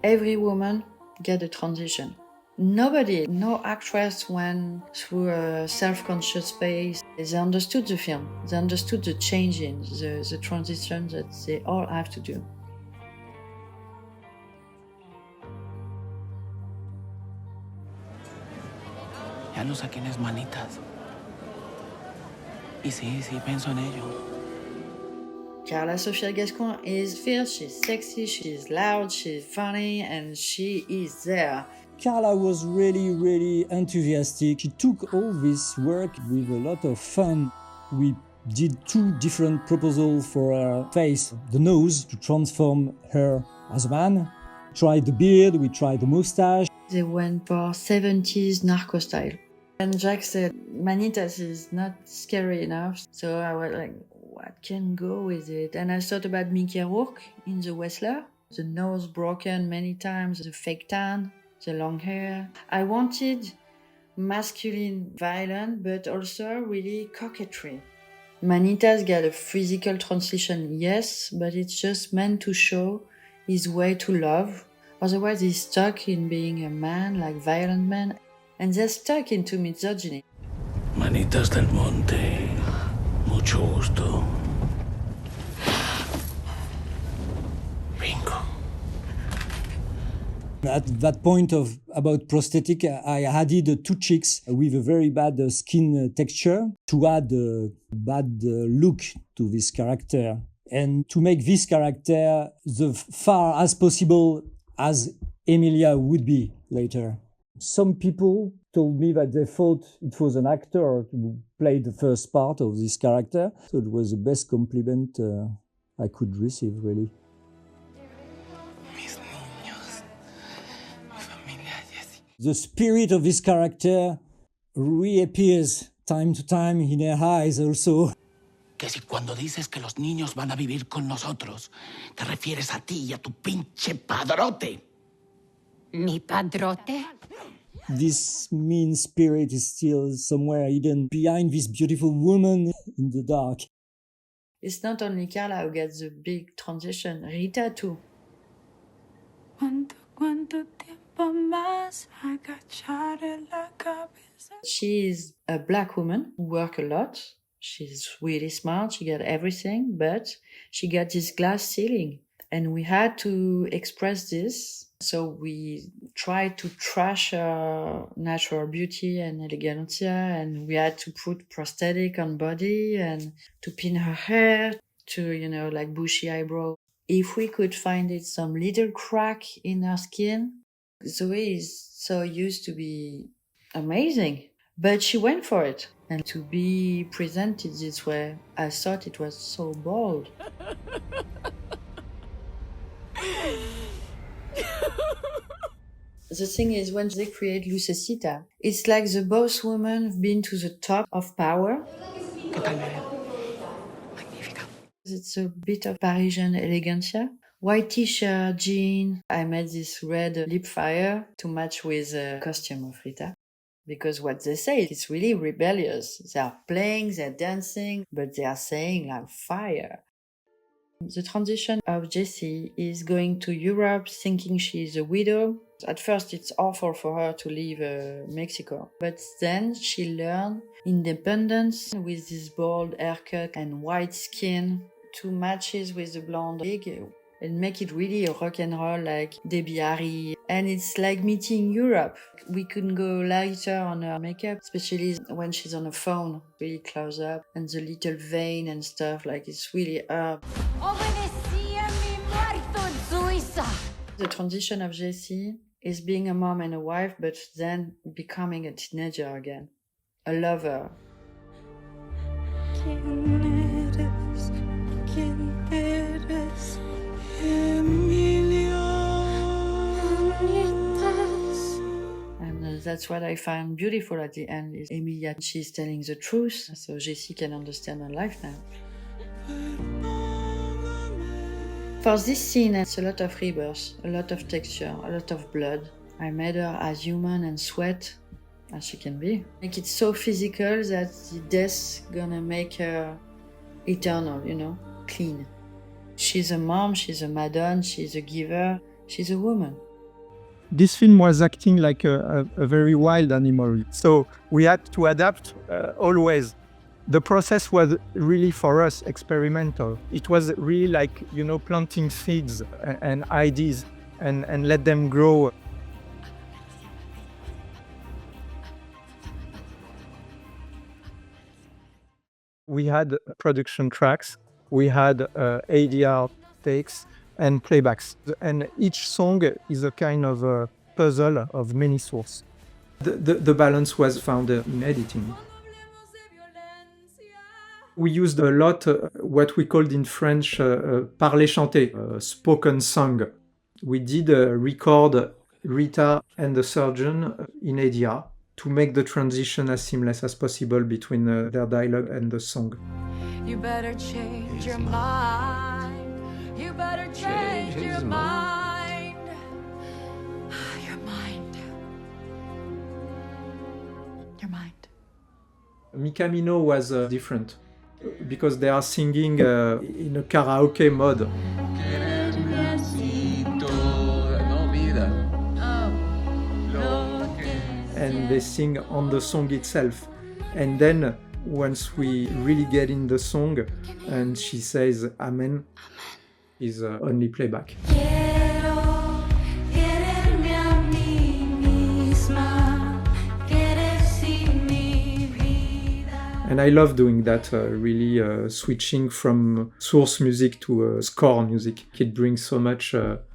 Every woman get a transition. Nobody, no actress went through a self-conscious space. They understood the film. They understood the changing, the transition that they all have to do. Ya no sé quién es Manitas. Y sí, pienso en ello. Carla Sofia Gascon is fierce, she's sexy, she's loud, she's funny, and she is there. Carla was really enthusiastic. She took all this work with a lot of fun. We did 2 different proposals for her face. The nose, to transform her as a man. Tried the beard, we tried the mustache. They went for 70s narco style. And Jacques said, Manitas is not scary enough. So I was like, what can go with it? And I thought about Mickey Rourke in The Wrestler. The nose broken many times, the fake tan, the long hair. I wanted masculine violence, but also really coquetry. Manitas got a physical transition, yes, but it's just meant to show his way to love. Otherwise, he's stuck in being a man, like violent man, and they're stuck into misogyny. Manitas del Monte, mucho gusto. Bingo. At that point about prosthetic, I added 2 cheeks with a very bad skin texture to add a bad look to this character and to make this character as far as possible as EMILIA would be later. Some people told me that they thought it was an actor who played the first part of this character, so it was the best compliment I could receive, really. The spirit of this character reappears time to time in her eyes also. Que si cuando dices que los niños van a vivir con nosotros, te refieres a ti y a tu pinche padrote. ¿Mi padrote? This mean spirit is still somewhere hidden behind this beautiful woman in the dark. It's not only Carla who gets the big transition, Rita too. ¿Cuánto tiempo más agacharé la cabeza? She is a black woman who works a lot. She's really smart, she got everything, but she got this glass ceiling. And we had to express this. So we tried to trash her natural beauty and elegancia, and we had to put prosthetic on body and to pin her hair to, like bushy eyebrow. If we could find it some little crack in her skin, Zoe is so used to be amazing. But she went for it. And to be presented this way, I thought it was so bold. The thing is, when they create Lucecita, it's like the boss woman been to the top of power. ¿Qué tal, Miriam? Magnífica. It's a bit of Parisian elegancia. White t-shirt, jean. I made this red lip fire to match with the costume of Rita. Because what they say is really rebellious. They are playing, they're dancing, but they are saying like fire. The transition of Jessie is going to Europe thinking she's a widow. At first it's awful for her to leave Mexico. But then she learned independence with this bold haircut and white skin to matches with the blonde wig and make it really a rock and roll like Debbie Harry. And it's like meeting Europe. We couldn't go lighter on her makeup, especially when she's on a phone, really close up, and the little vein and stuff, like it's really up. The transition of Jessie is being a mom and a wife, but then becoming a teenager again, a lover. And that's what I find beautiful at the end is EMILIA, she's telling the truth, so Jessie can understand her life now. For this scene, it's a lot of rebirth, a lot of texture, a lot of blood. I made her as human and sweat as she can be. Make it so physical that the death's gonna make her eternal, clean. She's a mom, she's a madonna, she's a giver, she's a woman. This film was acting like a very wild animal. So we had to adapt always. The process was really, for us, experimental. It was really like, planting seeds and ideas and let them grow. We had production tracks, we had ADR takes and playbacks. And each song is a kind of a puzzle of many sources. The balance was found in editing. We used a lot what we called in French parler chanter, spoken song. We did record Rita and the surgeon in ADR to make the transition as seamless as possible between their dialogue and the song. You better change your mind. You better change your mind. Your mind. Your mind. Micamino was different because they are singing in a karaoke mode. And they sing on the song itself. And then once we really get in the song and she says Amen, is only playback. And I love doing that, really switching from source music to score music. It brings so much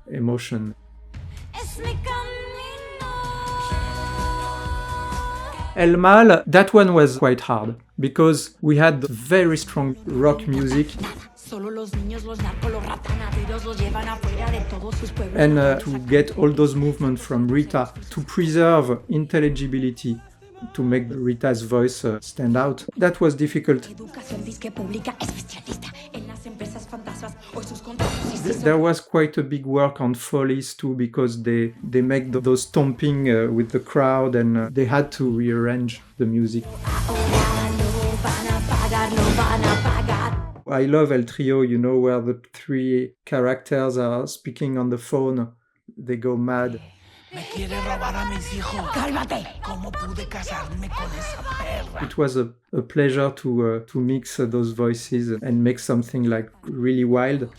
emotion. El Mal, that one was quite hard because we had very strong rock music. And to get all those movements from Rita, to preserve intelligibility, to make Rita's voice stand out, that was difficult. There was quite a big work on Follies too, because they make those stomping with the crowd, and they had to rearrange the music. I love El Trio, where the three characters are speaking on the phone, they go mad. It was a pleasure to mix those voices and make something like really wild.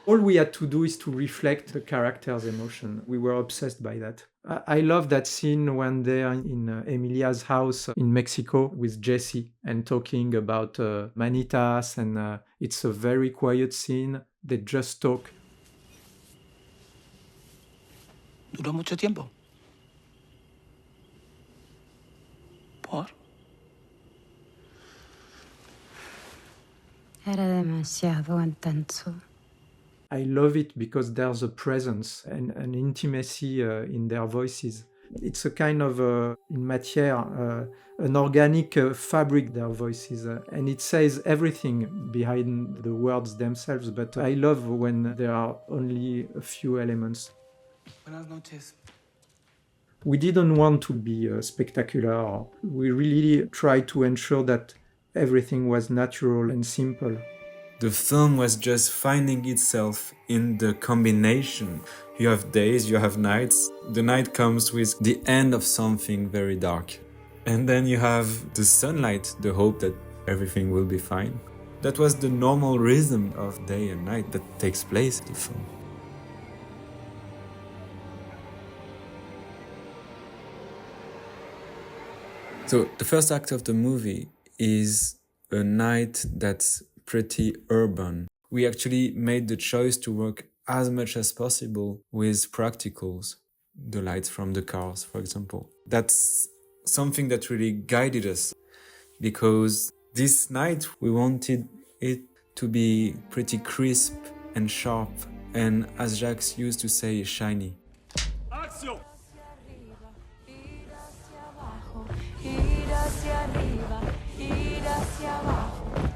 All we had to do is to reflect the character's emotion. We were obsessed by that. I love that scene when they're in Emilia's house in Mexico with Jesse and talking about manitas, and it's a very quiet scene. They just talk. ¿Duró mucho tiempo? ¿Por? Era demasiado intenso. I love it because there's a presence and an intimacy in their voices. It's a kind of, in matière, an organic fabric, their voices. And it says everything behind the words themselves. But I love when there are only a few elements. Buenas noches. We didn't want to be spectacular. We really tried to ensure that everything was natural and simple. The film was just finding itself in the combination. You have days, you have nights. The night comes with the end of something very dark. And then you have the sunlight, the hope that everything will be fine. That was the normal rhythm of day and night that takes place in the film. So the first act of the movie is a night that's pretty urban. We actually made the choice to work as much as possible with practicals, the lights from the cars, for example. That's something that really guided us, because this night we wanted it to be pretty crisp and sharp, and as Jacques used to say, shiny. Action!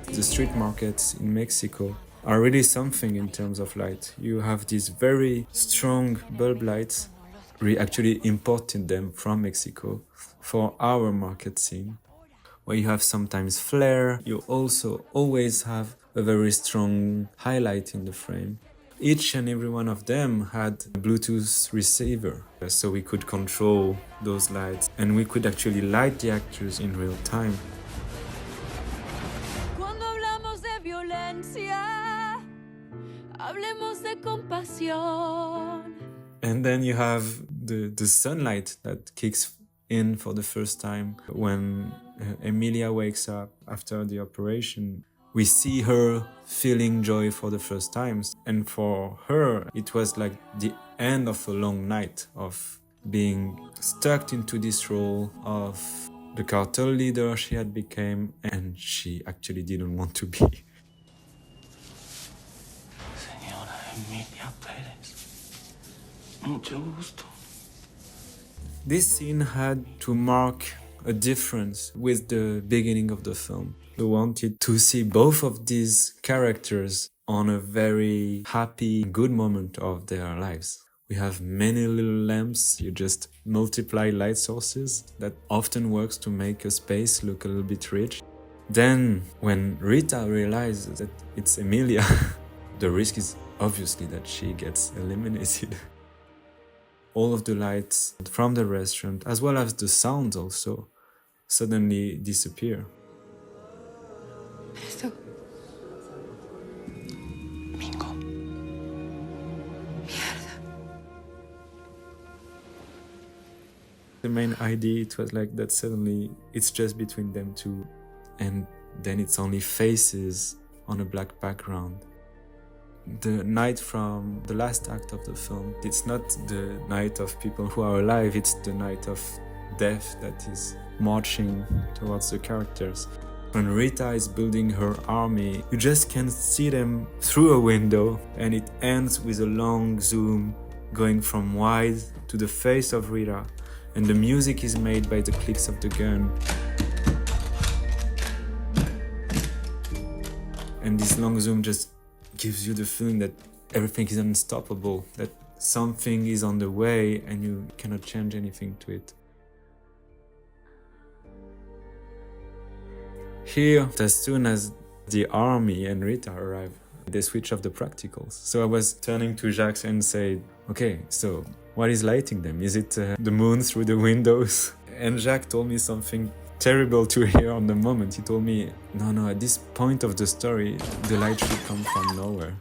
The street markets in Mexico are really something in terms of light. You have these very strong bulb lights. We actually imported them from Mexico for our market scene. where you have sometimes flare, you also always have a very strong highlight in the frame. Each and every one of them had a Bluetooth receiver, so we could control those lights and we could actually light the actors in real time. Cuando hablamos de violencia, hablemos de compasión. And then you have the sunlight that kicks in for the first time when Emilia wakes up after the operation. We see her feeling joy for the first time, and for her it was like the end of a long night of being stuck into this role of the cartel leader she had become, and she actually didn't want to be. Señora Emilia Pérez, mucho gusto. This scene had to mark a difference with the beginning of the film. We wanted to see both of these characters on a very happy, good moment of their lives. We have many little lamps, you just multiply light sources. That often works to make a space look a little bit rich. Then, when Rita realizes that it's Emilia, the risk is obviously that she gets eliminated. All of the lights from the restaurant, as well as the sounds also, suddenly disappear. Esto. Mingo. The main idea, it was like that suddenly it's just between them two, and then it's only faces on a black background. The night from the last act of the film, it's not the night of people who are alive, it's the night of death that is marching towards the characters. When Rita is building her army, you just can see them through a window, and it ends with a long zoom going from wide to the face of Rita, and the music is made by the clicks of the gun. And this long zoom just gives you the feeling that everything is unstoppable, that something is on the way and you cannot change anything to it. Here, as soon as the army and Rita arrive, they switch off the practicals. So I was turning to Jacques and said, okay, so what is lighting them? Is it the moon through the windows? And Jacques told me something terrible to hear on the moment. He told me, no, at this point of the story, the light should come from nowhere.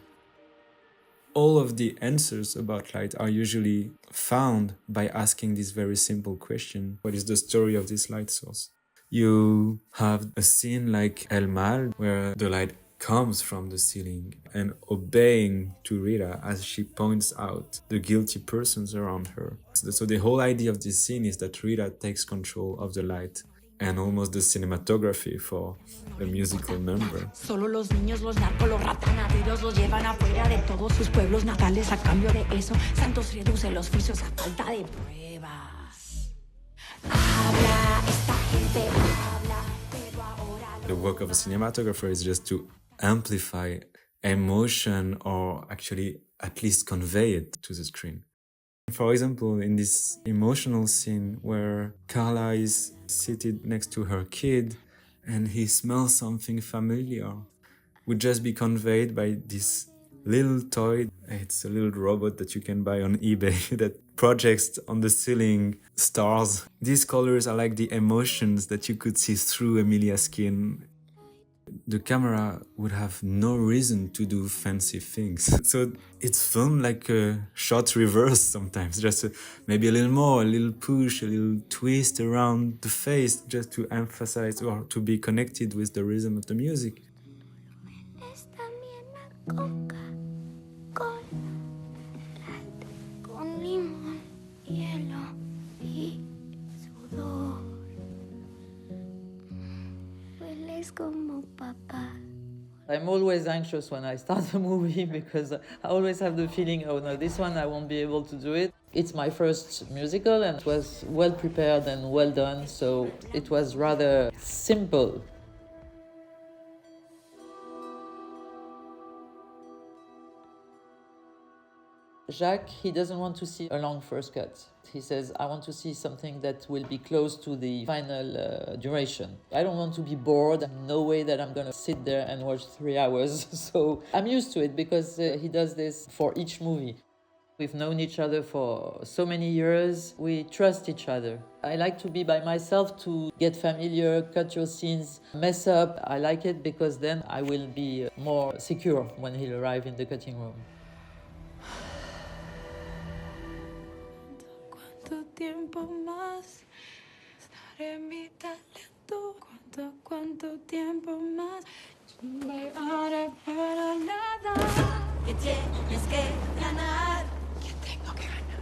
All of the answers about light are usually found by asking this very simple question: what is the story of this light source? You have a scene like El Mal, where the light comes from the ceiling and obeying to Rita as she points out the guilty persons around her. So the whole idea of this scene is that Rita takes control of the light and almost the cinematography for a musical number. Solo los niños, los narcos, los ratanaderos los llevan afuera de todos sus pueblos natales. A cambio de eso, Santos reduce los juicios a falta de pruebas. Habla, esta gente habla, pero ahora... The work of a cinematographer is just to amplify emotion, or actually at least convey it to the screen. For example, in this emotional scene where Carla is seated next to her kid and he smells something familiar, would just be conveyed by this little toy. It's a little robot that you can buy on eBay that projects on the ceiling stars. These colors are like the emotions that you could see through Emilia's skin. The camera would have no reason to do fancy things. So it's filmed like a shot reverse sometimes, just maybe a little more, a little push, a little twist around the face, just to emphasize or to be connected with the rhythm of the music. I'm always anxious when I start a movie because I always have the feeling, oh no, this one I won't be able to do it. It's my first musical and it was well prepared and well done, so it was rather simple. Jacques, he doesn't want to see a long first cut. He says, I want to see something that will be close to the final duration. I don't want to be bored. No way that I'm going to sit there and watch 3 hours. So I'm used to it because he does this for each movie. We've known each other for so many years. We trust each other. I like to be by myself to get familiar, cut your scenes, mess up. I like it because then I will be more secure when he'll arrive in the cutting room. ¿Cuánto tiempo más estaré mi talento? ¿Cuánto tiempo más? Me haré para nada. Que tienes que ganar. Que tengo que ganar.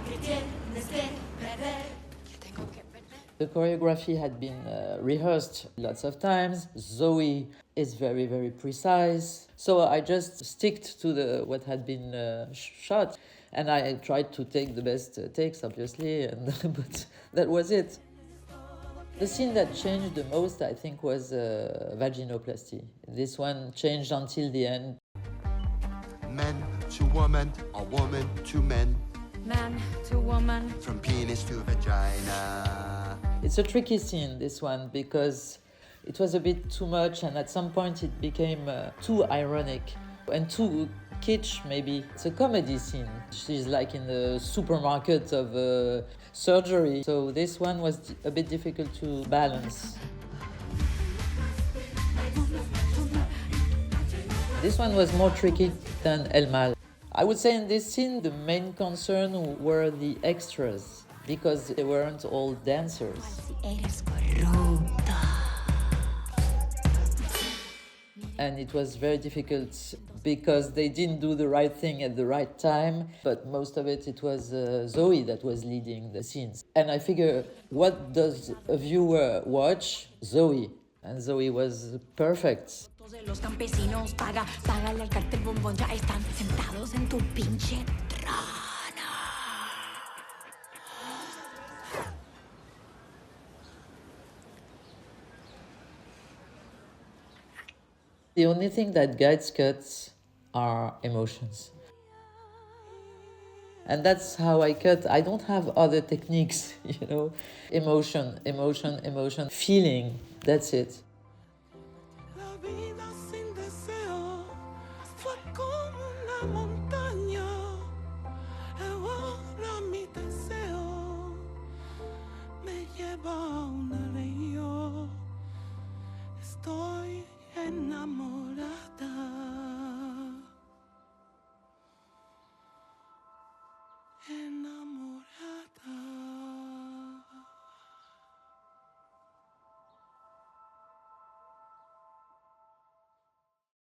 Que tienes que perder. Que tengo que perder. The choreography had been rehearsed lots of times. Zoe is very, very precise. So I just sticked to what had been shot. And I tried to take the best takes, obviously, but that was it. The scene that changed the most, I think, was vaginoplasty. This one changed until the end. Men to woman, or woman to men. Man to woman. From penis to vagina. It's a tricky scene, this one, because it was a bit too much, and at some point it became too ironic and too kitsch, maybe. It's a comedy scene. She's like in the supermarket of surgery. So this one was a bit difficult to balance. This one was more tricky than El Mal. I would say in this scene the main concern were the extras, because they weren't all dancers. And it was very difficult because they didn't do the right thing at the right time, but most of it was Zoe that was leading the scenes. And I figure, what does a viewer watch? Zoe. And Zoe was perfect. Los campesinos págale al cartel bombón, ya están sentados en tu pinche trono. The only thing that guides cuts are emotions. And that's how I cut. I don't have other techniques, you know. Emotion, emotion, emotion, feeling, that's it. La vida sin deseo fue como una montaña. Ahora mi deseo me lleva a un río. Estoy enamorada.